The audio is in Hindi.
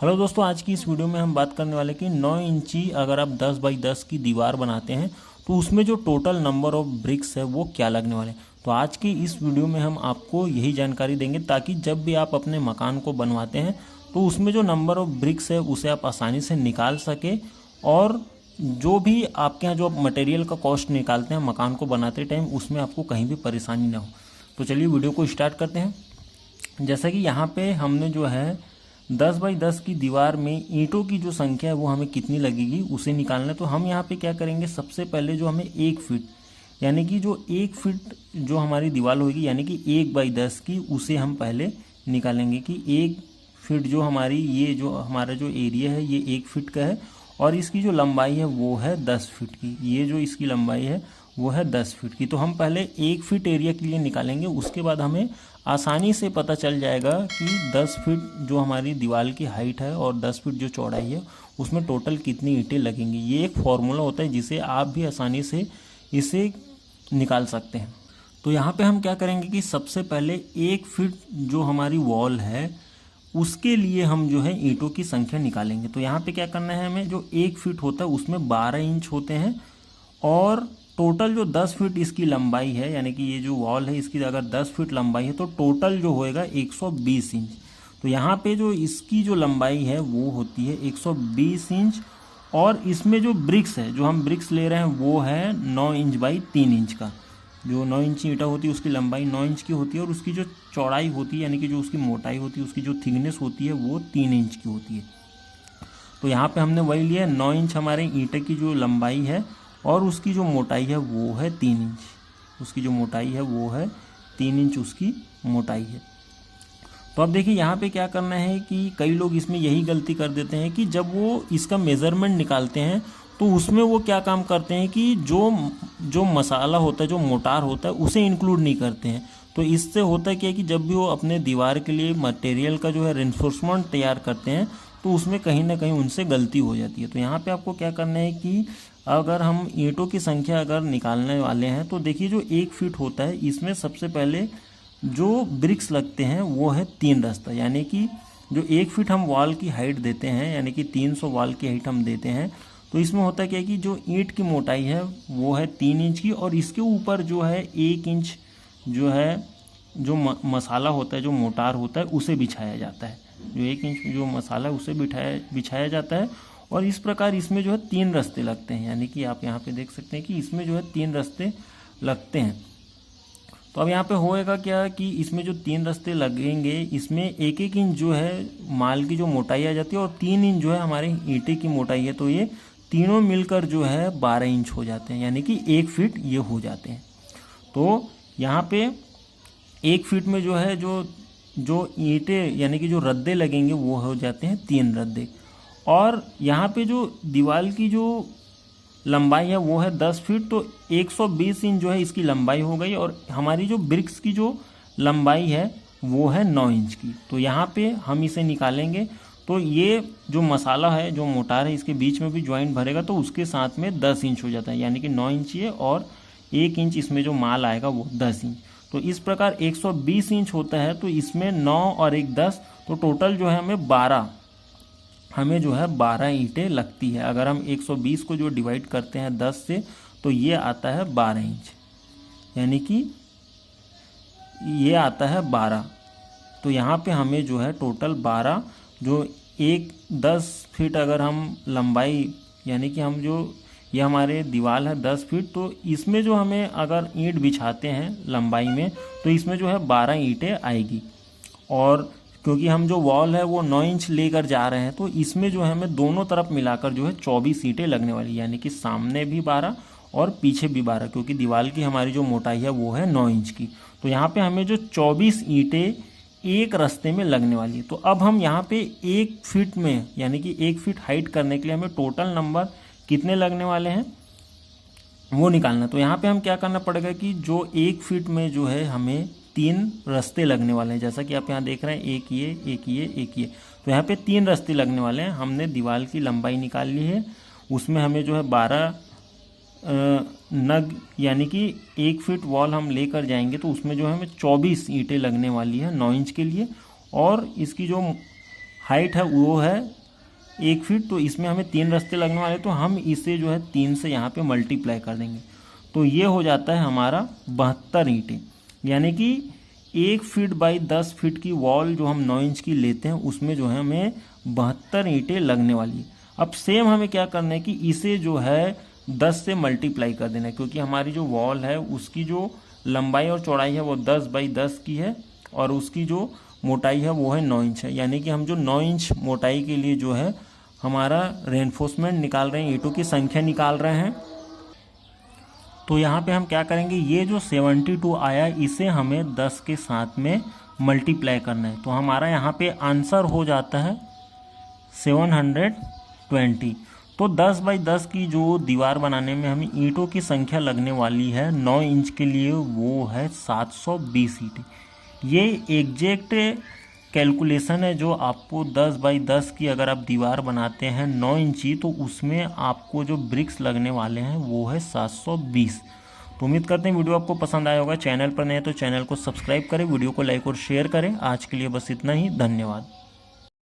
हेलो दोस्तों, आज की इस वीडियो में हम बात करने वाले कि 9 इंची अगर आप 10 बाई 10 की दीवार बनाते हैं तो उसमें जो टोटल नंबर ऑफ ब्रिक्स है वो क्या लगने वाले हैं। तो आज की इस वीडियो में हम आपको यही जानकारी देंगे ताकि जब भी आप अपने मकान को बनवाते हैं तो उसमें जो नंबर ऑफ ब्रिक्स है उसे आप आसानी से निकाल सके और जो भी आपके यहाँ जो मटेरियल का कॉस्ट निकालते हैं मकान को बनाते टाइम उसमें आपको कहीं भी परेशानी ना हो। तो चलिए वीडियो को स्टार्ट करते हैं। जैसा कि यहाँ पे हमने जो है 10 बाई 10 की दीवार में ईंटों की जो संख्या है वो हमें कितनी लगेगी उसे निकालना है। तो हम यहाँ पे क्या करेंगे, सबसे पहले जो हमें 1 फीट यानी कि जो 1 फीट जो हमारी दीवार होगी यानी कि 1 बाई 10 की उसे हम पहले निकालेंगे कि 1 फीट जो हमारी ये जो हमारा जो एरिया है ये 1 फीट का है और इसकी जो लंबाई है वो है 10 फीट की। ये जो इसकी लंबाई है वो है 10 फीट की। तो हम पहले 1 फीट एरिया के लिए निकालेंगे, उसके बाद हमें आसानी से पता चल जाएगा कि 10 फीट जो हमारी दीवार की हाइट है और 10 फीट जो चौड़ाई है उसमें टोटल कितनी ईंटें लगेंगी। ये एक फॉर्मूला होता है जिसे आप भी आसानी से इसे निकाल सकते हैं। तो यहाँ पे हम क्या करेंगे कि सबसे पहले 1 फीट जो हमारी वॉल है उसके लिए हम जो है ईंटों की संख्या निकालेंगे। तो यहाँ पे क्या करना है, हमें जो 1 फीट होता है उसमें 12 इंच होते हैं और टोटल जो 10 फीट इसकी लंबाई है यानी कि ये जो वॉल है इसकी अगर 10 फीट लंबाई है तो टोटल जो होएगा 120 इंच। तो यहाँ पे जो इसकी जो लंबाई है वो होती है 120 इंच और इसमें जो ब्रिक्स है जो हम ब्रिक्स ले रहे हैं वो है 9 इंच बाई 3 इंच का। जो 9 इंच ईंटा होती है उसकी लंबाई 9 इंच की होती है और उसकी जो चौड़ाई होती है यानी कि जो उसकी मोटाई होती है उसकी जो थिकनेस होती है वो 3 इंच की होती है। तो यहाँ पे हमने वही लिया 9 इंच हमारे ईंटे की जो लंबाई है और उसकी जो मोटाई है वो है 3 इंच। उसकी जो मोटाई है वो है 3 इंच उसकी मोटाई है। तो अब देखिए यहाँ पे क्या करना है कि कई लोग इसमें यही गलती कर देते हैं कि जब वो इसका मेज़रमेंट निकालते हैं तो उसमें वो क्या काम करते हैं कि जो मसाला होता है जो मोटार होता है उसे इंक्लूड नहीं करते हैं। तो इससे होता है क्या कि जब भी वो अपने दीवार के लिए मटेरियल का जो है रेनफोर्समेंट तैयार करते हैं तो उसमें कहीं ना कहीं उनसे गलती हो जाती है। तो यहाँ पे आपको क्या करना है कि अगर हम ईंटों की संख्या अगर निकालने वाले हैं तो देखिए जो 1 फीट होता है इसमें सबसे पहले जो ब्रिक्स लगते हैं वो है 3 रास्ता यानी कि जो 1 फीट हम वॉल की हाइट देते हैं यानी कि 300 वॉल की हाइट हम देते हैं। तो इसमें होता क्या है कि जो ईंट की मोटाई है वो है 3 इंच की और इसके ऊपर जो है 1 इंच जो है जो मसाला होता है जो मोटार होता है उसे बिछाया जाता है। जो 1 इंच जो मसाला है उसे बिछाया जाता है और इस प्रकार इसमें जो है 3 रास्ते लगते हैं यानी कि आप यहाँ पे देख सकते हैं कि इसमें जो है 3 रास्ते लगते हैं। तो अब यहाँ पे होएगा क्या कि इसमें जो 3 रास्ते लगेंगे इसमें 1-1 इंच जो है माल की जो मोटाई आ जाती है और 3 इंच जो है हमारे ईंटे की मोटाई है। तो ये तीनों मिलकर जो है 12 इंच हो जाते हैं यानी कि 1 फीट ये हो जाते हैं। तो यहाँ पे 1 फीट में जो है जो ईंटें यानी कि जो रद्दे लगेंगे वो हो जाते हैं 3 रद्दे। और यहाँ पे जो दीवार की जो लंबाई है वो है 10 फीट तो 120 इंच जो है इसकी लंबाई हो गई और हमारी जो ब्रिक्स की जो लंबाई है वो है 9 इंच की। तो यहाँ पे हम इसे निकालेंगे तो ये जो मसाला है जो मोटार है इसके बीच में भी जॉइंट भरेगा तो उसके साथ में 10 इंच हो जाता है यानी कि 9 इंच ये और 1 इंच इसमें जो माल आएगा वो 10 इंच। तो इस प्रकार 120 इंच होता है तो इसमें 9 और 1 10 तो टोटल जो है हमें जो है 12 ईंटें लगती है। अगर हम 120 को जो डिवाइड करते हैं 10 से तो ये आता है 12 इंच यानी कि ये आता है 12। तो यहाँ पे हमें जो है टोटल 12 जो 10 फीट अगर हम लंबाई यानी कि हम जो ये हमारे दीवार है 10 फीट तो इसमें जो हमें अगर ईंट बिछाते हैं लंबाई में तो इसमें जो है 12 ईंटें आएगी। और क्योंकि हम जो वॉल है वो 9 इंच लेकर जा रहे हैं तो इसमें जो है हमें दोनों तरफ मिलाकर जो है 24 ईंटें लगने वाली यानी कि सामने भी 12 और पीछे भी 12 क्योंकि दीवार की हमारी जो मोटाई है वो है 9 इंच की। तो यहाँ पे हमें जो 24 ईंटें एक रास्ते में लगने वाली है। तो अब हम यहाँ पे 1 फीट में यानी कि 1 फीट हाइट करने के लिए हमें टोटल नंबर कितने लगने वाले हैं वो निकालना। तो यहाँ पे हम क्या करना पड़ेगा कि जो 1 फीट में जो है हमें 3 रास्ते लगने वाले हैं जैसा कि आप यहाँ देख रहे हैं, एक ये। तो यहाँ पे 3 रास्ते लगने वाले हैं। हमने दीवार की लंबाई निकाल ली है, उसमें हमें जो है 12 नग यानी कि 1 फीट वॉल हम लेकर जाएंगे तो उसमें जो है हमें 24 ईंटें लगने वाली है 9 इंच के लिए और इसकी जो हाइट है वो है 1 फीट, तो इसमें हमें 3 रास्ते लगने वाले, तो हम इसे जो है 3 से यहाँ पे मल्टीप्लाई कर देंगे। तो ये हो जाता है हमारा 72 ईंटें, यानी कि 1 फीट बाई 10 फीट की वॉल जो हम 9 इंच की लेते हैं उसमें जो है हमें 72 ईंटें लगने वाली है। अब सेम हमें क्या करना है कि इसे जो है 10 से मल्टीप्लाई कर देना है, क्योंकि हमारी जो वॉल है उसकी जो लंबाई और चौड़ाई है वो 10 बाई 10 की है और उसकी जो मोटाई है वो है 9 इंच है। यानी कि हम जो 9 इंच मोटाई के लिए जो है हमारा रेनफोर्समेंट निकाल रहे हैं, ईंटों की संख्या निकाल रहे हैं। तो यहाँ पे हम क्या करेंगे, ये जो 72 आया इसे हमें 10 के साथ में मल्टीप्लाई करना है। तो हमारा यहाँ पे आंसर हो जाता है 720। तो 10 बाई 10 की जो दीवार बनाने में हमें ईंटों की संख्या लगने वाली है 9 इंच के लिए वो है 720 ईंटें। ये एग्जैक्ट कैलकुलेशन है जो आपको 10 बाई 10 की अगर आप दीवार बनाते हैं 9 इंची तो उसमें आपको जो ब्रिक्स लगने वाले हैं वो है 720। तो उम्मीद करते हैं वीडियो आपको पसंद आया होगा। चैनल पर नए तो चैनल को सब्सक्राइब करें, वीडियो को लाइक और शेयर करें। आज के लिए बस इतना ही, धन्यवाद।